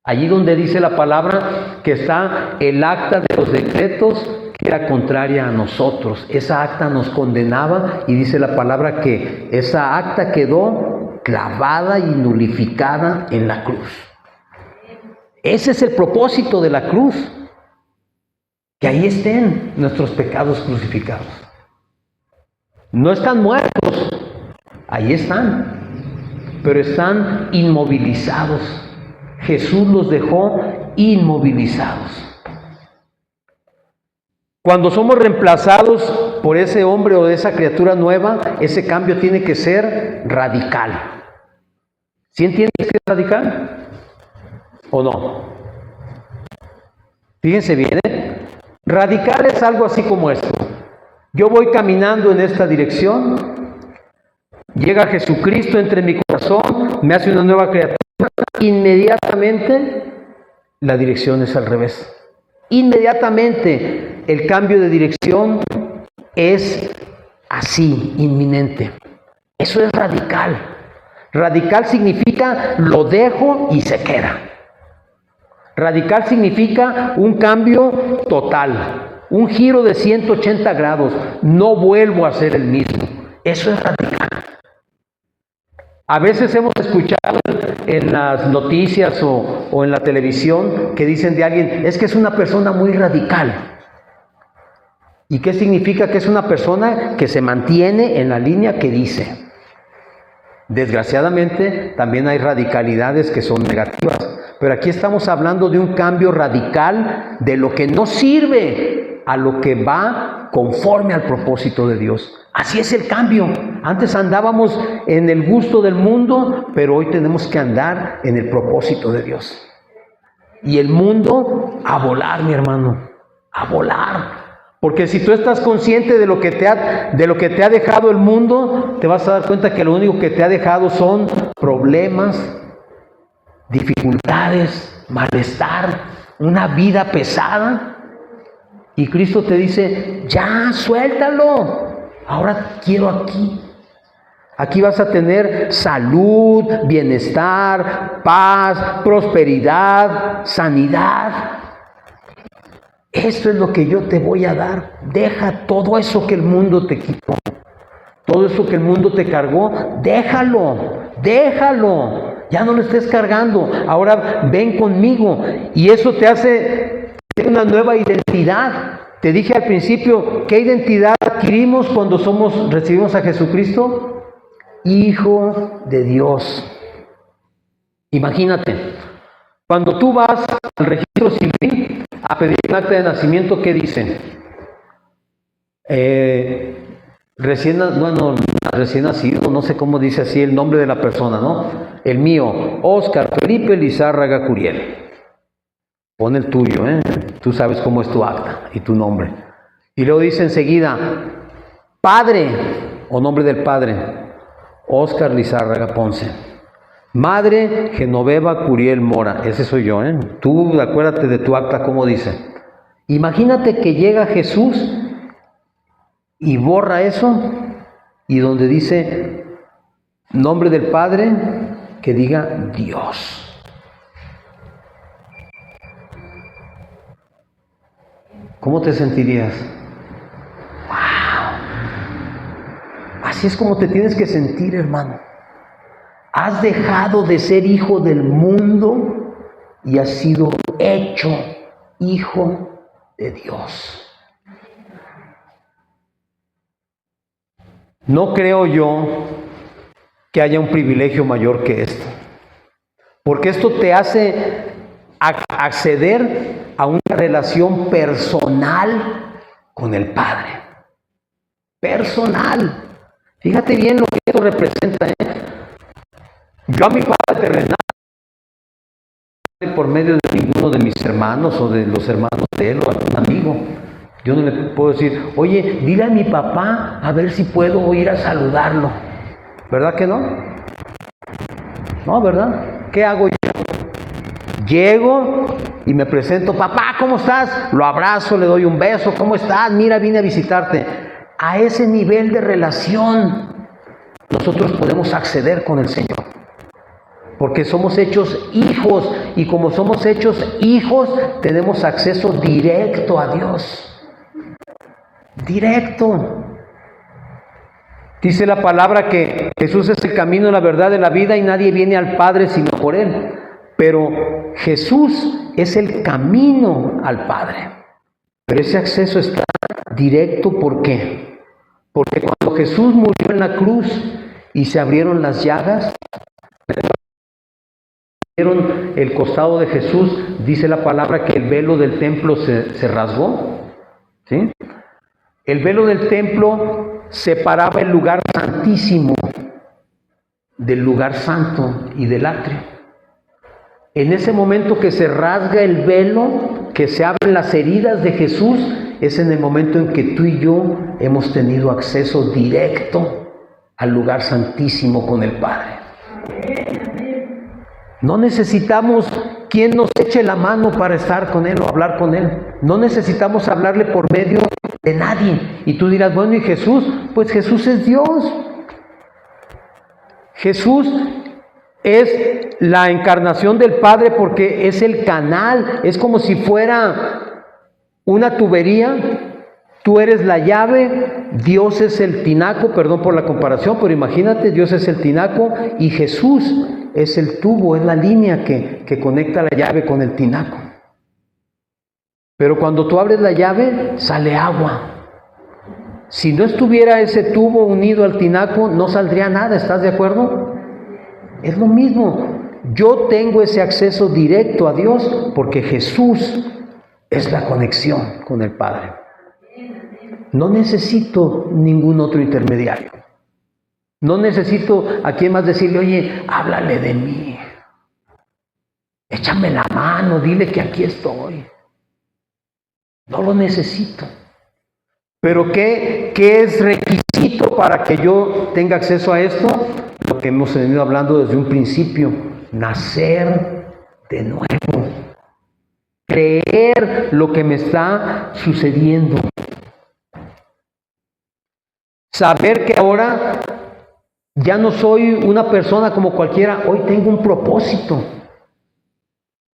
[SPEAKER 1] Allí donde dice la palabra que está el acta de los decretos que era contraria a nosotros. Esa acta nos condenaba y dice la palabra que esa acta quedó clavada y nulificada en la cruz. Ese es el propósito de la cruz. Que ahí estén nuestros pecados crucificados. No están muertos, ahí están, pero están inmovilizados. Jesús los dejó inmovilizados. Cuando somos reemplazados por ese hombre o esa criatura nueva, ese cambio tiene que ser radical. ¿Sí entiendes que es radical? ¿O no? Fíjense bien, Radical es algo así como esto. Yo voy caminando en esta dirección, llega Jesucristo, entra en mi corazón, me hace una nueva criatura, inmediatamente la dirección es al revés. Inmediatamente el cambio de dirección es así, inminente. Eso es radical. Radical significa lo dejo y se queda. Radical significa un cambio total, un giro de 180 grados. No vuelvo a ser el mismo. Eso es radical. A veces hemos escuchado en las noticias o en la televisión que dicen de alguien, es que es una persona muy radical. ¿Y qué significa? Que es una persona que se mantiene en la línea que dice. Desgraciadamente, también hay radicalidades que son negativas, pero aquí estamos hablando de un cambio radical de lo que no sirve a lo que va conforme al propósito de Dios. Así es el cambio. Antes andábamos en el gusto del mundo, pero hoy tenemos que andar en el propósito de Dios. Y el mundo a volar, mi hermano, a volar. Porque si tú estás consciente de lo que te ha dejado el mundo, te vas a dar cuenta que lo único que te ha dejado son problemas, dificultades, malestar, una vida pesada. Y Cristo te dice, ya, suéltalo. Ahora quiero aquí. Aquí vas a tener salud, bienestar, paz, prosperidad, sanidad. Esto es lo que yo te voy a dar. Deja todo eso que el mundo te quitó. Todo eso que el mundo te cargó, déjalo. Ya no lo estés cargando. Ahora ven conmigo. Y eso te hace tener una nueva identidad. Te dije al principio, ¿qué identidad adquirimos cuando recibimos a Jesucristo? Hijo de Dios. Imagínate, cuando tú vas al registro civil a pedir un acta de nacimiento, ¿qué dicen? Recién nacido, no sé cómo dice así el nombre de la persona, ¿no? El mío, Óscar Felipe Lizárraga Curiel. Pon el tuyo, Tú sabes cómo es tu acta y tu nombre. Y luego dice enseguida, padre, o nombre del padre, Óscar Lizárraga Ponce. Madre, Genoveva Curiel Mora. Ese soy yo, Tú acuérdate de tu acta, cómo dice. Imagínate que llega Jesús y borra eso, y donde dice nombre del Padre, que diga Dios. ¿Cómo te sentirías? ¡Wow! Así es como te tienes que sentir, hermano. Has dejado de ser hijo del mundo y has sido hecho hijo de Dios. No creo yo que haya un privilegio mayor que esto, porque esto te hace acceder a una relación personal con el Padre. Personal. Fíjate bien lo que esto representa, Yo a mi Padre terrenal, por medio de ninguno de mis hermanos o de los hermanos de él o algún amigo. Yo no le puedo decir, oye, dile a mi papá a ver si puedo ir a saludarlo. ¿Verdad que no? No, ¿verdad? ¿Qué hago yo? Llego y me presento, papá, ¿cómo estás? Lo abrazo, le doy un beso, ¿cómo estás? Mira, vine a visitarte. A ese nivel de relación nosotros podemos acceder con el Señor. porque somos hechos hijos, y como somos hechos hijos, tenemos acceso directo a Dios. Directo. Dice la palabra que Jesús es el camino, la verdad y la vida, y nadie viene al Padre sino por Él. Pero Jesús es el camino al Padre. Pero ese acceso está directo, ¿por qué? Porque cuando Jesús murió en la cruz y se abrieron las llagas, vieron el costado de Jesús, dice la palabra que el velo del templo se rasgó. ¿Sí? El velo del templo separaba el lugar santísimo del lugar santo y del atrio. En ese momento que se rasga el velo, que se abren las heridas de Jesús, es en el momento en que tú y yo hemos tenido acceso directo al lugar santísimo con el Padre. No necesitamos quien nos eche la mano para estar con Él o hablar con Él. No necesitamos hablarle por medio de nadie. Y tú dirás, bueno, ¿y Jesús? Pues Jesús es Dios. Jesús es la encarnación del Padre porque es el canal. Es como si fuera una tubería. Tú eres la llave, Dios es el tinaco, perdón por la comparación, pero imagínate, Dios es el tinaco y Jesús es el tubo, es la línea que conecta la llave con el tinaco. Pero cuando tú abres la llave, sale agua. Si no estuviera ese tubo unido al tinaco, no saldría nada, ¿estás de acuerdo? Es lo mismo. Yo tengo ese acceso directo a Dios porque Jesús es la conexión con el Padre. No necesito ningún otro intermediario. No necesito a quien más decirle, oye, háblale de mí. Échame la mano, dile que aquí estoy. No lo necesito. Pero ¿qué es requisito para que yo tenga acceso a esto? Lo que hemos venido hablando desde un principio, nacer de nuevo. Creer lo que me está sucediendo. Saber que ahora ya no soy una persona como cualquiera, hoy tengo un propósito.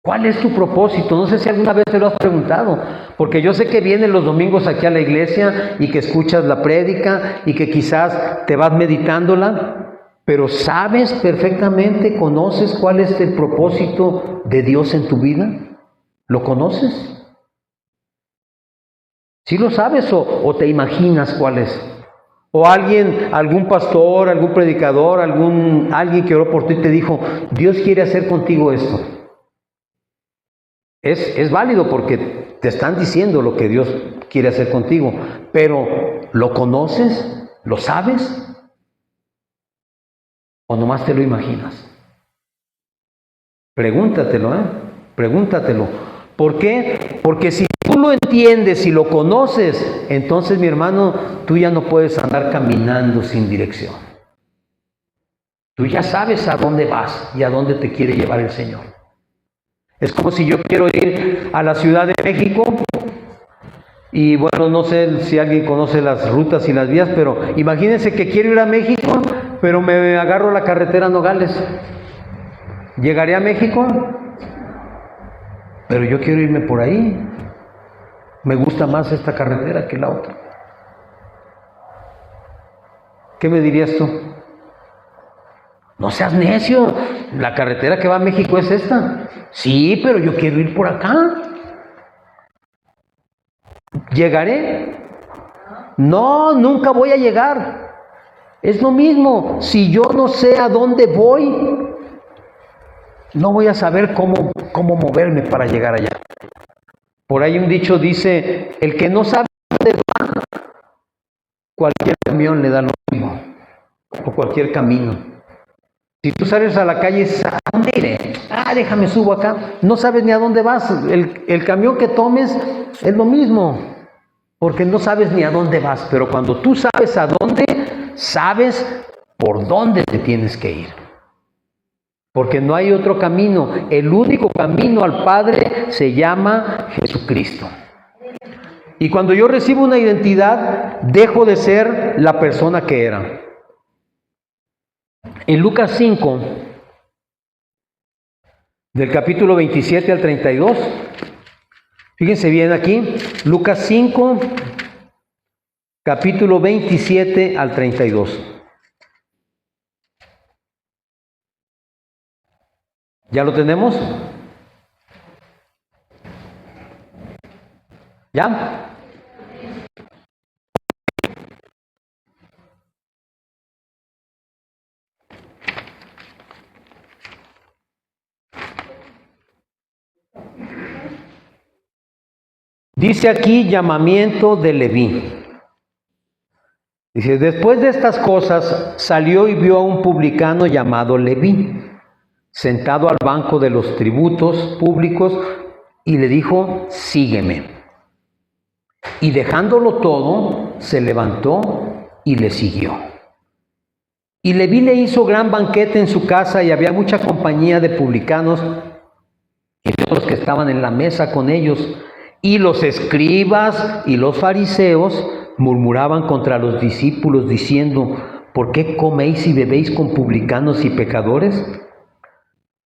[SPEAKER 1] ¿Cuál es tu propósito? No sé si alguna vez te lo has preguntado, porque yo sé que vienes los domingos aquí a la iglesia y que escuchas la prédica y que quizás te vas meditándola, pero ¿sabes perfectamente, conoces cuál es el propósito de Dios en tu vida? ¿Lo conoces? ¿Sí lo sabes o te imaginas cuál es? O alguien, algún pastor, algún predicador, alguien que oró por ti te dijo, Dios quiere hacer contigo esto. Es válido porque te están diciendo lo que Dios quiere hacer contigo, pero ¿lo conoces? ¿Lo sabes? ¿O nomás te lo imaginas? Pregúntatelo, Pregúntatelo. ¿Por qué? Porque si tú lo entiendes y lo conoces, entonces, mi hermano, tú ya no puedes andar caminando sin dirección. Tú ya sabes a dónde vas y a dónde te quiere llevar el Señor. Es como si yo quiero ir a la Ciudad de México y bueno, no sé si alguien conoce las rutas y las vías, pero imagínense que quiero ir a México, pero me agarro la carretera Nogales. ¿Llegaré a México? Pero yo quiero irme por ahí. Me gusta más esta carretera que la otra. ¿Qué me dirías tú? No seas necio. La carretera que va a México es esta. Sí, pero yo quiero ir por acá. ¿Llegaré? No, nunca voy a llegar. Es lo mismo. Si yo no sé a dónde voy, no voy a saber cómo moverme para llegar allá. Por ahí un dicho dice, el que no sabe dónde va, cualquier camión le da lo mismo, o cualquier camino. Si tú sales a la calle, ¿a dónde iré? Déjame subo acá. No sabes ni a dónde vas. El camión que tomes es lo mismo, porque no sabes ni a dónde vas. Pero cuando tú sabes a dónde, sabes por dónde te tienes que ir. Porque no hay otro camino. El único camino al Padre se llama Jesucristo. Y cuando yo recibo una identidad, dejo de ser la persona que era. En Lucas 5, del capítulo 27 al 32. Fíjense bien aquí, Lucas 5, capítulo 27 al 32. ¿Ya lo tenemos? ¿Ya? Dice aquí llamamiento de Leví. Dice, después de estas cosas salió y vio a un publicano llamado Leví, sentado al banco de los tributos públicos, y le dijo, sígueme. Y dejándolo todo, se levantó y le siguió. Y Leví le hizo gran banquete en su casa, y había mucha compañía de publicanos y de otros que estaban en la mesa con ellos. Y los escribas y los fariseos murmuraban contra los discípulos, diciendo, ¿por qué coméis y bebéis con publicanos y pecadores?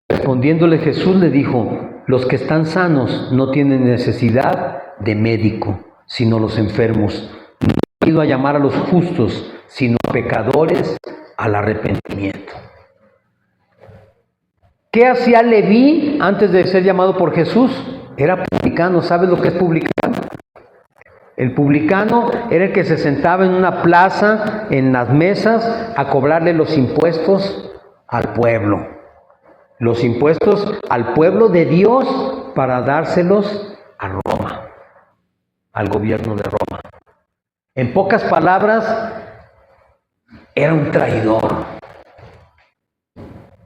[SPEAKER 1] Respondiéndole Jesús le dijo, los que están sanos no tienen necesidad de médico, sino los enfermos. No he ido a llamar a los justos, sino a pecadores al arrepentimiento. ¿Qué hacía Leví antes de ser llamado por Jesús? Era publicano. ¿Sabes lo que es publicano? El publicano era el que se sentaba en una plaza, en las mesas, a cobrarle los impuestos al pueblo. Los impuestos al pueblo de Dios para dárselos a Roma, al gobierno de Roma. En pocas palabras, era un traidor.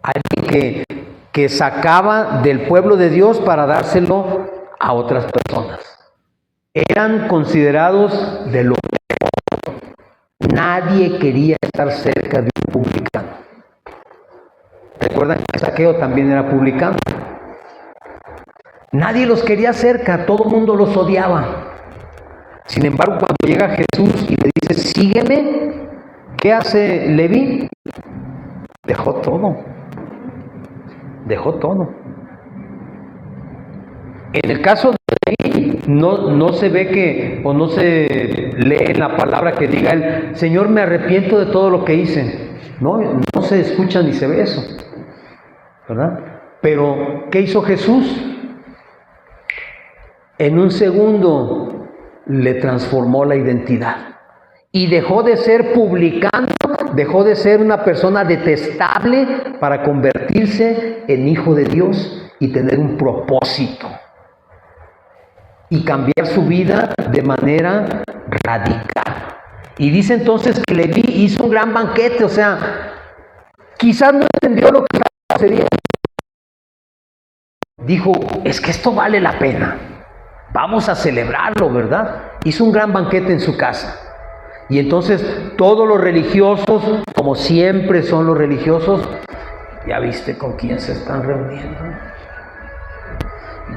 [SPEAKER 1] Alguien que sacaba del pueblo de Dios para dárselo a otras personas. Eran considerados de lo peor. Nadie quería estar cerca de un publicano. ¿Recuerdan que Zaqueo también era publicano? Nadie los quería cerca, todo el mundo los odiaba. Sin embargo, cuando llega Jesús y le dice, sígueme, ¿qué hace Leví? Dejó todo. Dejó todo. En el caso de Leví, no se ve que, o no se lee en la palabra que diga él, Señor, me arrepiento de todo lo que hice. No se escucha ni se ve eso, ¿verdad? Pero, ¿qué hizo Jesús? En un segundo le transformó la identidad. Y dejó de ser publicano, dejó de ser una persona detestable para convertirse en hijo de Dios y tener un propósito. Y cambiar su vida de manera radical. Y dice entonces que Leví hizo un gran banquete, o sea, quizás no entendió lo que estaba sucediendo. Dijo, es que esto vale la pena, vamos a celebrarlo, ¿verdad? Hizo un gran banquete en su casa. Y entonces todos los religiosos, como siempre son los religiosos, ¿ya viste con quién se están reuniendo?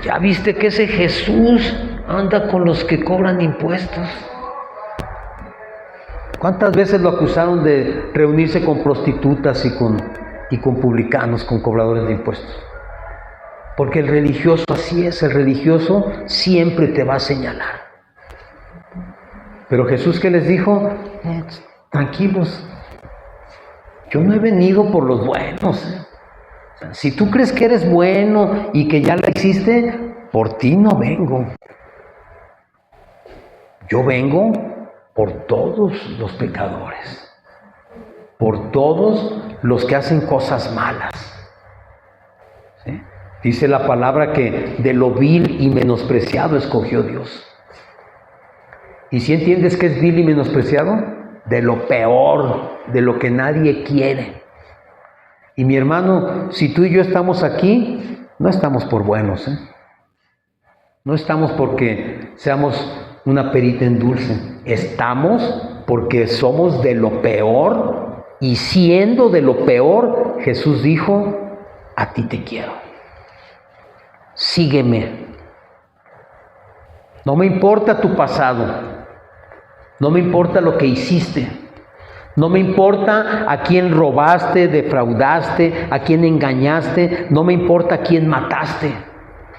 [SPEAKER 1] ¿Ya viste que ese Jesús anda con los que cobran impuestos? ¿Cuántas veces lo acusaron de reunirse con prostitutas y con publicanos, con cobradores de impuestos? Porque el religioso así es, el religioso siempre te va a señalar. Pero Jesús, ¿qué les dijo? Tranquilos, yo no he venido por los buenos. Si tú crees que eres bueno y que ya la hiciste, por ti no vengo. Yo vengo por todos los pecadores, por todos los que hacen cosas malas. ¿Sí? Dice la palabra que de lo vil y menospreciado escogió Dios. ¿Y si entiendes que es vil y menospreciado? De lo peor, de lo que nadie quiere. Y mi hermano, si tú y yo estamos aquí, no estamos por buenos, ¿eh? No estamos porque seamos una perita en dulce. Estamos porque somos de lo peor, y siendo de lo peor, Jesús dijo, a ti te quiero. Sígueme. No me importa tu pasado. No me importa lo que hiciste. No me importa a quién robaste, defraudaste, a quién engañaste, no me importa a quién mataste.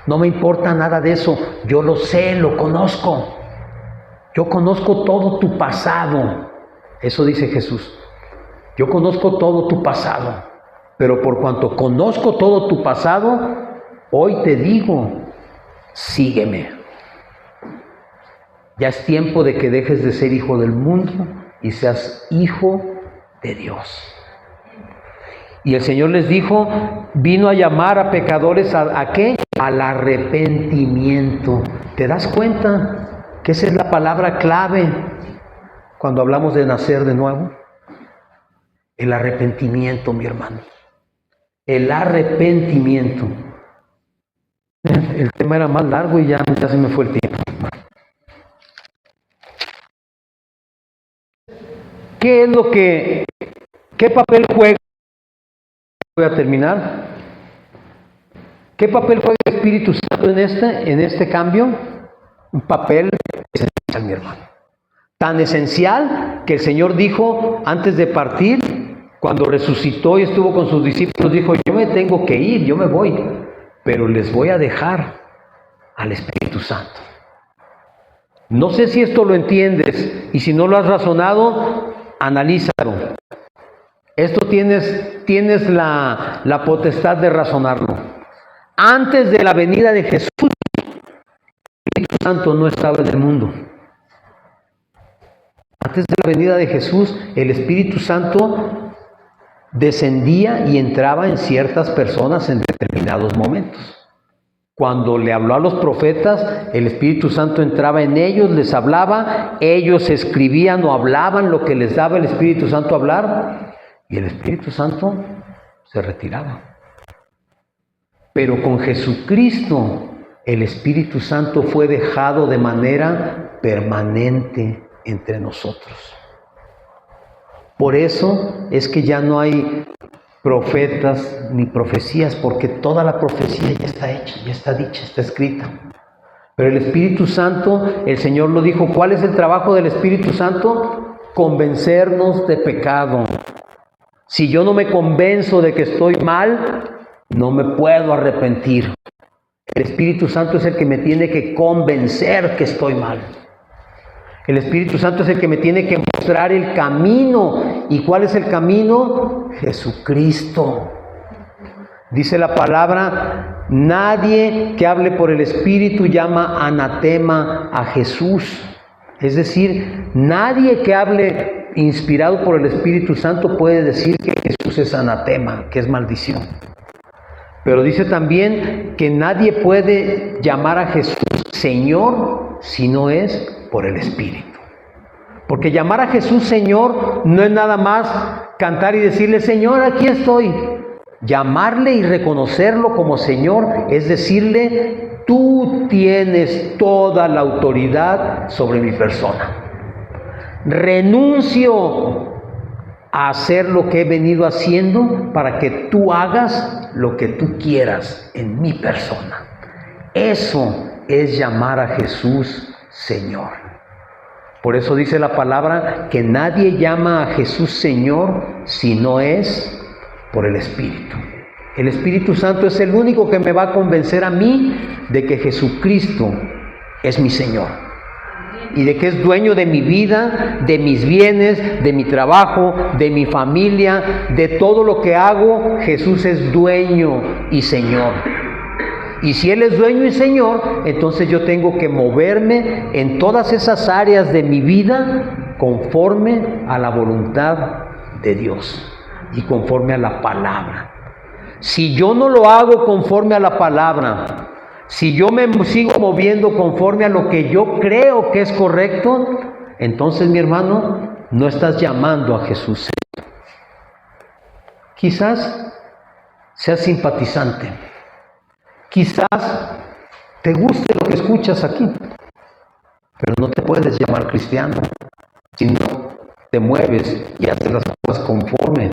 [SPEAKER 1] No me importa nada de eso. Yo lo sé, lo conozco. Yo conozco todo tu pasado. Eso dice Jesús. Yo conozco todo tu pasado. Pero por cuanto conozco todo tu pasado, hoy te digo, sígueme. Ya es tiempo de que dejes de ser hijo del mundo y seas hijo de Dios. Y el Señor les dijo, vino a llamar a pecadores ¿a qué? Al arrepentimiento. ¿Te das cuenta que esa es la palabra clave cuando hablamos de nacer de nuevo? El arrepentimiento, mi hermano. El arrepentimiento. El tema era más largo y ya se me fue el tiempo. ¿Qué papel juega? Voy a terminar. ¿Qué papel juega el Espíritu Santo en este cambio? Un papel esencial, mi hermano. Tan esencial que el Señor dijo antes de partir, cuando resucitó y estuvo con sus discípulos, dijo, yo me tengo que ir, yo me voy, pero les voy a dejar al Espíritu Santo. No sé si esto lo entiendes y si no lo has razonado, analízalo. Esto tienes la potestad de razonarlo. Antes de la venida de Jesús, el Espíritu Santo no estaba en el mundo. Antes de la venida de Jesús, el Espíritu Santo descendía y entraba en ciertas personas en determinados momentos. Cuando le habló a los profetas, el Espíritu Santo entraba en ellos, les hablaba, ellos escribían o hablaban lo que les daba el Espíritu Santo a hablar, y el Espíritu Santo se retiraba. Pero con Jesucristo, el Espíritu Santo fue dejado de manera permanente entre nosotros. Por eso es que ya no hay profetas ni profecías, porque toda la profecía ya está hecha, ya está dicha, está escrita. Pero el Espíritu Santo, el Señor lo dijo, ¿cuál es el trabajo del Espíritu Santo? Convencernos de pecado. Si yo no me convenzo de que estoy mal, no me puedo arrepentir. El Espíritu Santo es el que me tiene que convencer que estoy mal. El Espíritu Santo es el que me tiene que mostrar el camino. ¿Y cuál es el camino? Jesucristo. Dice la palabra, nadie que hable por el Espíritu llama anatema a Jesús. Es decir, nadie que hable inspirado por el Espíritu Santo puede decir que Jesús es anatema, que es maldición. Pero dice también que nadie puede llamar a Jesús Señor si no es por el Espíritu. Porque llamar a Jesús Señor no es nada más cantar y decirle, Señor, aquí estoy. Llamarle y reconocerlo como Señor es decirle, tú tienes toda la autoridad sobre mi persona. Renuncio a hacer lo que he venido haciendo para que tú hagas lo que tú quieras en mi persona. Eso es llamar a Jesús Señor. Por eso dice la palabra que nadie llama a Jesús Señor si no es por el Espíritu. El Espíritu Santo es el único que me va a convencer a mí de que Jesucristo es mi Señor y de que es dueño de mi vida, de mis bienes, de mi trabajo, de mi familia, de todo lo que hago. Jesús es dueño y Señor. Y si Él es dueño y Señor, entonces yo tengo que moverme en todas esas áreas de mi vida conforme a la voluntad de Dios y conforme a la palabra. Si yo no lo hago conforme a la palabra, si yo me sigo moviendo conforme a lo que yo creo que es correcto, entonces, mi hermano, no estás llamando a Jesús. Quizás seas simpatizante. Quizás te guste lo que escuchas aquí, pero no te puedes llamar cristiano si no te mueves y haces las cosas conforme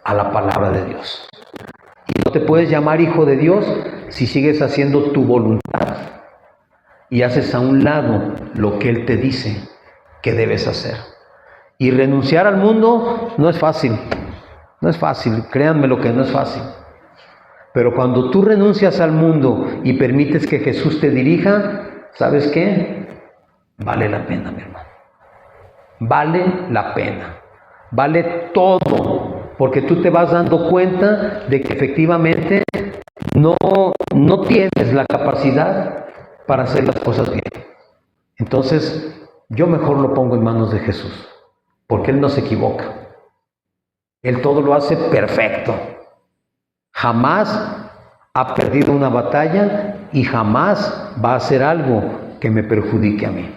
[SPEAKER 1] a la palabra de Dios. Y no te puedes llamar hijo de Dios si sigues haciendo tu voluntad y haces a un lado lo que Él te dice que debes hacer. Y renunciar al mundo no es fácil. No es fácil, créanme lo que no es fácil. Pero cuando tú renuncias al mundo y permites que Jesús te dirija, ¿sabes qué? Vale la pena, mi hermano. Vale la pena. Vale todo. Porque tú te vas dando cuenta de que efectivamente no tienes la capacidad para hacer las cosas bien. Entonces, yo mejor lo pongo en manos de Jesús. Porque Él no se equivoca. Él todo lo hace perfecto. Jamás ha perdido una batalla y jamás va a hacer algo que me perjudique a mí.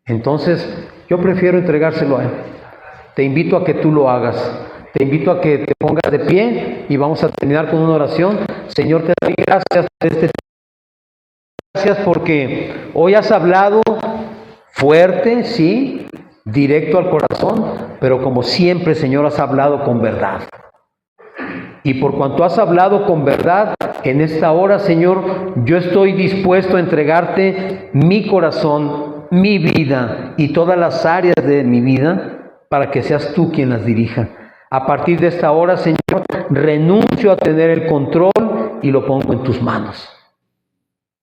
[SPEAKER 1] Entonces, yo prefiero entregárselo a Él. Te invito a que tú lo hagas. Te invito a que te pongas de pie y vamos a terminar con una oración. Señor, te doy gracias por este tiempo. Gracias porque hoy has hablado fuerte, sí, directo al corazón, pero como siempre, Señor, has hablado con verdad. Y por cuanto has hablado con verdad, en esta hora, Señor, yo estoy dispuesto a entregarte mi corazón, mi vida y todas las áreas de mi vida para que seas tú quien las dirija. A partir de esta hora, Señor, renuncio a tener el control y lo pongo en tus manos.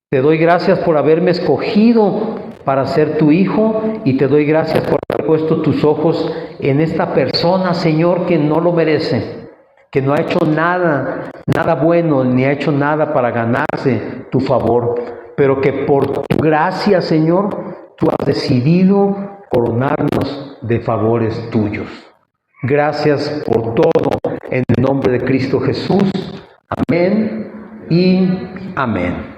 [SPEAKER 1] Te doy gracias por haberme escogido para ser tu hijo y te doy gracias por haber puesto tus ojos en esta persona, Señor, que no lo merece, que no ha hecho nada bueno, ni ha hecho nada para ganarse tu favor, pero que por tu gracia, Señor, tú has decidido coronarnos de favores tuyos. Gracias por todo, en el nombre de Cristo Jesús. Amén y amén.